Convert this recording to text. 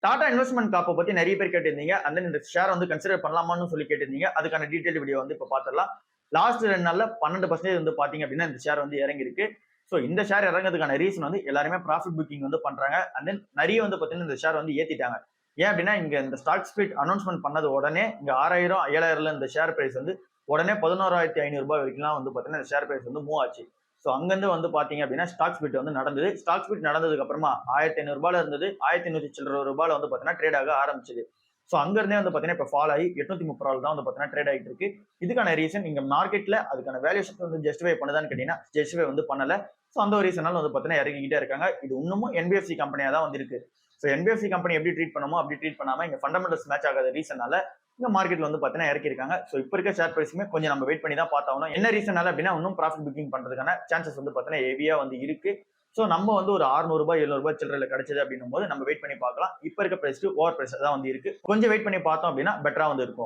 Tata investment காப்ப பத்தி நிறைய பேர் கேட்டிருந்தீங்க. அண்ட் தென் இந்த ஷேர் வந்து கன்சிடர் பண்ணலாமான்னு சொல்லி கேட்டிருந்தீங்க. அதுக்கான டீடைல் வீடியோ வந்து இப்ப பாத்துரலாம். லாஸ்ட் 2 நாள்ல 12% வந்து பாத்தீங்க அப்படின்னா இந்த ஷேர் வந்து இறங்கியிருக்கு. சோ இந்த ஷேர் இறங்குறதுக்கான ரீசன் வந்து எல்லாருமே ப்ராஃபிட் புக்கிங் வந்து பண்றாங்க. அண்ட் தென் நிறைய வந்து பாத்தீங்கன்னா இந்த ஷேர் வந்து ஏத்திட்டாங்க. ஏன் அப்படின்னா இங்க இந்த ஸ்டாக் ஸ்பிளிட் அனௌன்ஸ்மென்ட் பண்ணது உடனே இங்க 6000, 7000ல இந்த ஷேர் பிரைஸ் வந்து உடனே ரூ. 11,500 வரைக்கும்லாம் வந்து பாத்தீங்கன்னா இந்த ஷேர் பிரைஸ் வந்து மூவ் ஆச்சு. சோ அங்கிருந்து வந்து பாத்தீங்க அப்படின்னா ஸ்டாக் ஸ்பிளிட் வந்து நடந்தது. ஸ்டாக் ஸ்பிளிட் நடந்ததுக்கு அப்புறமா ரூ. 1,500 இருந்தது. 1,100 சில்லற ரூபாயில வந்து பாத்தீங்கன்னா ட்ரேட் ஆக ஆரம்பிச்சது. சோ அங்க இருந்தே வந்து பாத்தீங்கன்னா இப்ப ஃபால் ஆகி ரூ. 830 தான் வந்து பாத்தீங்கன்னா ட்ரேட் ஆயிட்டு இருக்கு. இதுக்கான ரீசன் இங்க மார்க்கெட்ல அதுக்கான வேல்யூஷன் வந்து ஜஸ்டிஃபை பண்ணுதான்னு கேட்டீங்கன்னா ஜஸ்டிஃபை வந்து பண்ணல. சோ அந்த ஒரு ரீசனால வந்து பாத்தீங்கன்னா இறங்கிக்கிட்டே இருக்காங்க. இது இன்னமும் என்பிஎஃப்சி கம்பெனியா தான் வந்து இருக்கு. சோ என்பிஎஃப்சி கம்பெனி எப்படி ட்ரீட் பண்ணுமோ அப்படி ட்ரீட் பண்ணாம இங்க ஃபண்டமெண்டல்ஸ் மேட்ச் ஆகாத ரீசனால இந்த மார்க்கெட்ல வந்து பாத்தீங்கன்னா இறக்கிருக்காங்க. சோ இப்ப இருக்க ஷேர் பிரைஸுமே கொஞ்சம் நம்ம வெயிட் பண்ணி தான் பார்த்தாகணும். என்ன ரீசனால அப்படின்னா இன்னும் ப்ராஃபிட் புக்கிங் பண்றதுக்கான சான்சஸ் வந்து பாத்தீங்கன்னா ஹெவியா வந்து இருக்கு. சோ நம்ம வந்து ஒரு ரூ. 600 ரூ. 700 சில்லறையில கிடைச்சது அப்படின்னும் போது நம்ம வெயிட் பண்ணி பார்க்கலாம். இப்ப இருக்க பிரைஸ்க்கு ஓவர் பிரைஸ் தான் வந்து இருக்கு. கொஞ்சம் வெயிட் பண்ணி பார்த்தோம் அப்படின்னா பெட்டரா வந்து இருக்கும்.